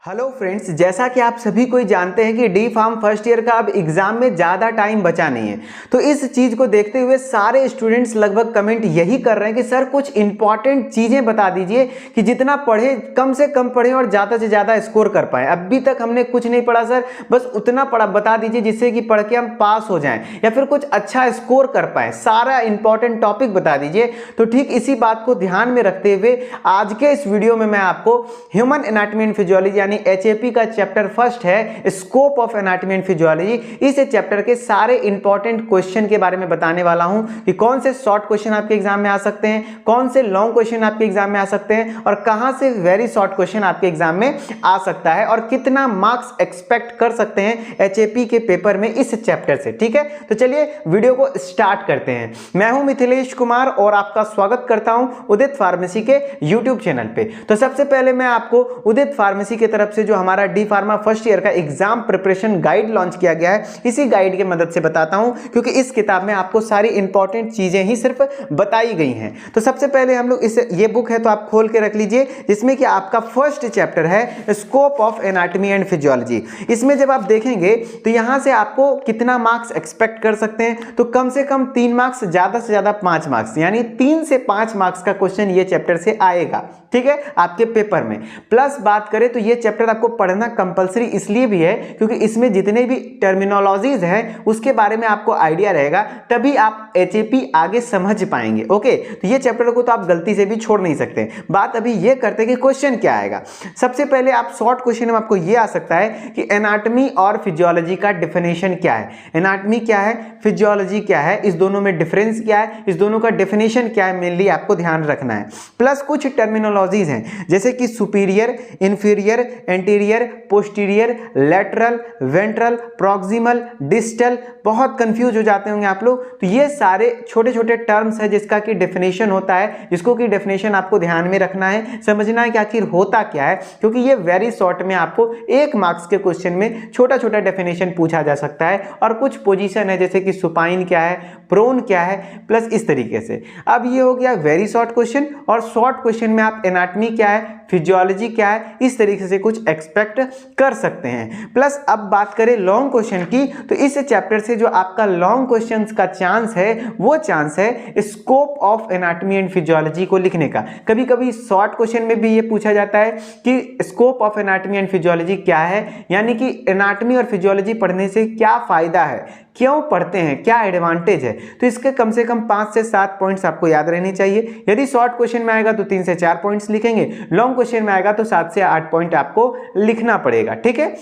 Hello friends, जैसा कि आप सभी कोई जानते हैं कि डी फार्म फर्स्ट ईयर का अब एग्जाम में ज़्यादा टाइम बचा नहीं है। तो इस चीज़ को देखते हुए सारे स्टूडेंट्स लगभग कमेंट यही कर रहे हैं कि सर कुछ इंपॉर्टेंट चीज़ें बता दीजिए कि जितना पढ़े कम से कम पढ़ें और ज़्यादा से ज़्यादा स्कोर कर पाएँ। अभी तक हमने कुछ नहीं पढ़ा सर, बस उतना पढ़ा बता दीजिए जिससे कि पढ़ के हम पास हो जाएँ या फिर कुछ अच्छा स्कोर कर पाएँ। सारा इंपॉर्टेंट टॉपिक बता दीजिए। तो ठीक इसी बात को ध्यान में रखते हुए आज के इस वीडियो में मैं आपको ह्यूमन एनाटॉमी एंड फिजियोलॉजी यानी HAP का चैप्टर फर्स्ट है scope of anatomy and physiology, इस चैप्टर के सारे इंपॉर्टेंट क्वेश्चन के बारे में बताने वाला हूं कि कौन से शॉर्ट क्वेश्चन आपके एग्जाम में आ सकते हैं, कौन से लॉन्ग क्वेश्चन आपके एग्जाम में आ सकते हैं और कहां से वेरी शॉर्ट क्वेश्चन आपके एग्जाम में आ सकता है और कितना मार्क्स एक्सपेक्ट कर सकते हैं HAP के पेपर में इस चैप्टर से। ठीक है, तो चलिए वीडियो को स्टार्ट करते हैं। मैं हूं मिथिलेश कुमार और आपका स्वागत करता हूं उदित फार्मेसी के यूट्यूब चैनल पे। तो सबसे पहले मैं आपको उदित फार्मेसी की तरफ से जो हमारा डी फार्मा फर्स्ट ईयर का एग्जाम प्रिपरेशन गाइड लॉन्च किया गया है, इसी गाइड की मदद से बताता हूं क्योंकि इस किताब में आपको सारी इंपॉर्टेंट चीजें ही सिर्फ बताई गई हैं। तो सबसे पहले हम लोग ये बुक है तो आप खोल के रख लीजिए, जिसमें कि आपका फर्स्ट चैप्टर है scope of anatomy and physiology. इसमें जब आप देखेंगे तो यहां से आपको कितना मार्क्स एक्सपेक्ट कर सकते हैं, तो कम से कम 3 मार्क्स, ज्यादा से ज्यादा 5 मार्क्स, यानी 3 से 5 मार्क्स का क्वेश्चन ये चैप्टर से आएगा। ठीक है, आपके पेपर में। प्लस बात करें तो ये चैप्टर आपको पढ़ना कंपलसरी इसलिए भी है क्योंकि इसमें जितने भी टर्मिनोलॉजीज हैं उसके बारे में आपको आइडिया रहेगा, तभी आप HAP आगे समझ पाएंगे। ओके, तो ये चैप्टर को तो आप गलती से भी छोड़ नहीं सकते। बात अभी ये करते हैं कि क्वेश्चन क्या आएगा। सबसे पहले आप शॉर्ट क्वेश्चन में आपको ये आ सकता है कि एनाटॉमी और फिजियोलॉजी का डेफिनेशन क्या है। एनाटॉमी क्या है, फिजियोलॉजी क्या है, इस दोनों में डिफरेंस क्या है, इस दोनों का डेफिनेशन क्या है, मेनली आपको ध्यान रखना है। प्लस कुछ टर्मिनोलॉजीज हैं जैसे कि superior, inferior, anterior, posterior, lateral, ventral, proximal, distal, बहुत कंफ्यूज हो जाते होंगे आप लोग। तो ये सारे छोटे छोटे टर्म्स है जिसका कि डेफिनेशन होता है, जिसको कि डेफिनेशन आपको ध्यान में रखना है, समझना है कि आखिर होता क्या है, क्योंकि ये वेरी शॉर्ट में आपको 1 मार्क्स के क्वेश्चन में छोटा छोटा डेफिनेशन पूछा जा सकता है। और कुछ पोजीशन है जैसे कि सुपाइन क्या है, प्रोन क्या है, प्लस इस तरीके से। अब ये हो गया वेरी शॉर्ट क्वेश्चन, और शॉर्ट क्वेश्चन में आप एनाटॉमी क्या है, फिजियोलॉजी क्या है, इस तरीके से कुछ एक्सपेक्ट कर सकते हैं। प्लस अब बात करें लॉन्ग क्वेश्चन की, तो इस चैप्टर से जो आपका लॉन्ग क्वेश्चंस का चांस है वो चांस है scope of anatomy and physiology को लिखने का। कभी कभी शॉर्ट क्वेश्चन में भी ये पूछा जाता है कि scope of anatomy and physiology क्या है, यानी कि एनाटॉमी और फिजियोलॉजी पढ़ने से क्या फायदा है, क्यों पढ़ते हैं, क्या एडवांटेज है। तो इसके कम से कम 5 से 7 पॉइंट्स आपको याद रहने चाहिए। यदि शॉर्ट क्वेश्चन में आएगा तो 3 से 4 पॉइंट्स लिखेंगे, लॉन्ग क्वेश्चन में आएगा तो 7 से 8 पॉइंट आपको लिखना पड़ेगा। ठीक है,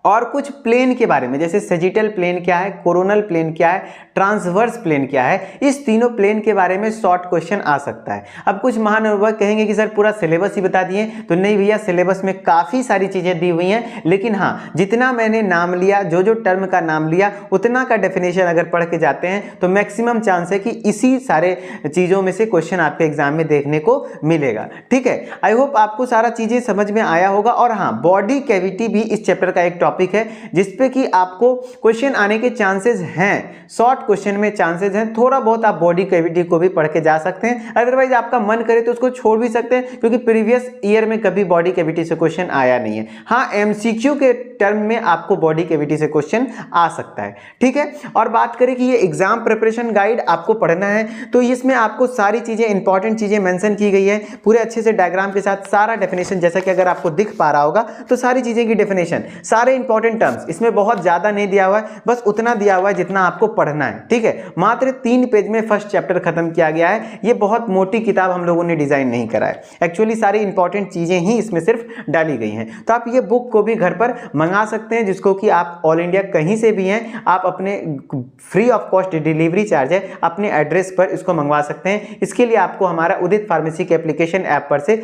और कुछ प्लेन के बारे में जैसे सेजिटल प्लेन क्या है, कोरोनल प्लेन क्या है, ट्रांसवर्स प्लेन क्या है, इस तीनों प्लेन के बारे में शॉर्ट क्वेश्चन आ सकता है। अब कुछ महानुभाव कहेंगे कि सर पूरा सिलेबस ही बता दिए, तो नहीं भैया, सिलेबस में काफ़ी सारी चीज़ें दी हुई हैं, लेकिन हाँ, जितना मैंने नाम लिया, जो जो टर्म का नाम लिया, उतना का डेफिनेशन अगर पढ़ के जाते हैं तो मैक्सिमम चांस है कि इसी सारे चीज़ों में से क्वेश्चन आपके एग्जाम में देखने को मिलेगा। ठीक है, आई होप आपको सारा चीज़ें समझ में आया होगा। और हाँ, बॉडी कैविटी भी इस चैप्टर का एक टॉपिक है जिसपे कि आपको क्वेश्चन आने के चांसेस हैं, शॉर्ट क्वेश्चन में चांसेस हैं। थोड़ा बहुत आप बॉडी कैविटी को भी पढ़ के जा सकते हैं, अदरवाइज आपका मन करे तो उसको छोड़ भी सकते हैं क्योंकि प्रीवियस ईयर में कभी बॉडी कैविटी से क्वेश्चन आया नहीं है। हाँ, MCQ के टर्म में आपको बॉडी कैविटी से क्वेश्चन आ सकता है। ठीक है, और बात करें कि ये एग्जाम प्रिपरेशन गाइड आपको पढ़ना है तो इसमें आपको सारी चीजें, इंपॉर्टेंट चीजें मेंशन की गई है पूरे अच्छे से डायग्राम के साथ, सारा डेफिनेशन, जैसा कि अगर आपको दिख पा रहा होगा तो सारी चीजें की डेफिनेशन, सारे इंपॉर्टेंट टर्म्स, इसमें बहुत ज्यादा नहीं दिया हुआ है, बस उतना दिया हुआ है जितना आपको पढ़ना है। ठीक है, मात्र 3 पेज में फर्स्ट चैप्टर खत्म किया गया है। ये बहुत मोटी किताब हम लोगों ने डिजाइन नहीं करा है, एक्चुअली सारी इंपॉर्टेंट चीजें ही इसमें सिर्फ डाली गई हैं। तो आप ये बुक को भी घर पर मंगा सकते हैं, जिसको कि आप ऑल इंडिया कहीं से भी हैं, आप अपने free of cost delivery charge है, अपने एड्रेस पर इसको मंगवा सकते हैं। इसके लिए आपको हमारा उदित फार्मेसी के एप्लीकेशन ऐप पर से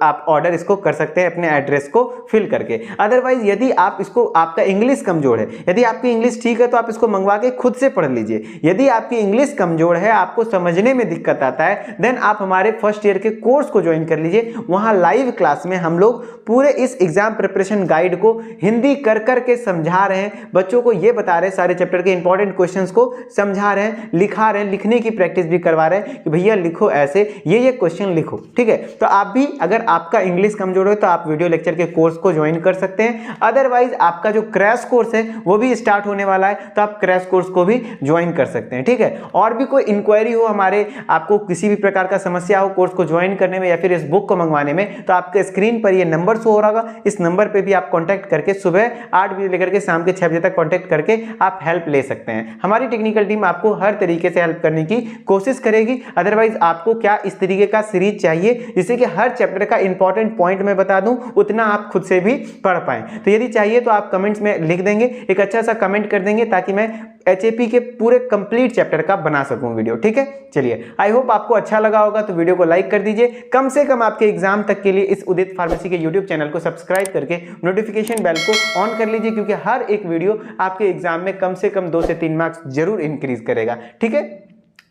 आप ऑर्डर इसको कर सकते हैं अपने एड्रेस को फिल करके। अदरवाइज यदि आप इसको आपका इंग्लिश कमजोर है, यदि आपकी इंग्लिश ठीक है तो आप इसको मंगवा के खुद से पढ़ लीजिए। यदि आपकी इंग्लिश कमजोर है, आपको समझने में दिक्कत आता है, देन आप हमारे फर्स्ट ईयर के कोर्स को ज्वाइन कर लीजिए। वहां लाइव क्लास में हम लोग पूरे इस एग्जाम प्रिपरेशन गाइड को हिंदी कर करके समझा रहे हैं, बच्चों को ये बता रहे हैं, सारे चैप्टर के इंपॉर्टेंट क्वेश्चंस को समझा रहे हैं, लिखा रहे हैं, लिखने की प्रैक्टिस भी करवा रहे हैं कि भैया लिखो ऐसे, ये क्वेश्चन लिखो। ठीक है, तो आप भी, अगर आपका इंग्लिश कमजोर है तो आप वीडियो लेक्चर के कोर्स को ज्वाइन कर सकते हैं। अदरवाइज आपका जो क्रैश कोर्स है वो भी स्टार्ट होने वाला है, तो आप क्रैश कोर्स को भी ज्वाइन कर सकते हैं। ठीक है, और भी कोई इंक्वायरी हो हमारे, आपको किसी भी प्रकार का समस्या हो कोर्स को ज्वाइन करने में या फिर इस बुक को मंगवाने में, तो आपके स्क्रीन पर ये नंबर शो हो रहा होगा, इस नंबर पे भी आप कांटेक्ट करके सुबह 8 बजे लेकर के शाम के 6 बजे तक कांटेक्ट करके आप हेल्प ले सकते हैं। हमारी टेक्निकल टीम आपको हर तरीके से हेल्प करने की कोशिश करेगी। अदरवाइज आपको क्या इस तरीके का सीरीज चाहिए जिससे कि हर चैप्टर का इंपॉर्टेंट पॉइंट मैं बता दूं, उतना आप खुद से भी पढ़ पाएं, तो यदि चाहिए तो आप कमेंट्स में लिख देंगे, एक अच्छा सा कमेंट कर देंगे ताकि मैं HAP के पूरे कंप्लीट चैप्टर का बना सकूं वीडियो। ठीक है, चलिए, आई होप आपको अच्छा लगा होगा, तो वीडियो को लाइक कर दीजिए। कम से कम आपके एग्जाम तक के लिए इस उदित फार्मेसी के यूट्यूब चैनल को सब्सक्राइब करके नोटिफिकेशन बेल को ऑन कर लीजिए, क्योंकि हर एक वीडियो आपके एग्जाम में कम से कम 2 से 3 मार्क्स जरूर इंक्रीज करेगा। ठीक है,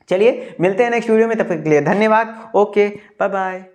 चलिए मिलते हैं नेक्स्ट वीडियो में, तब तक के लिए धन्यवाद। Okay, bye bye.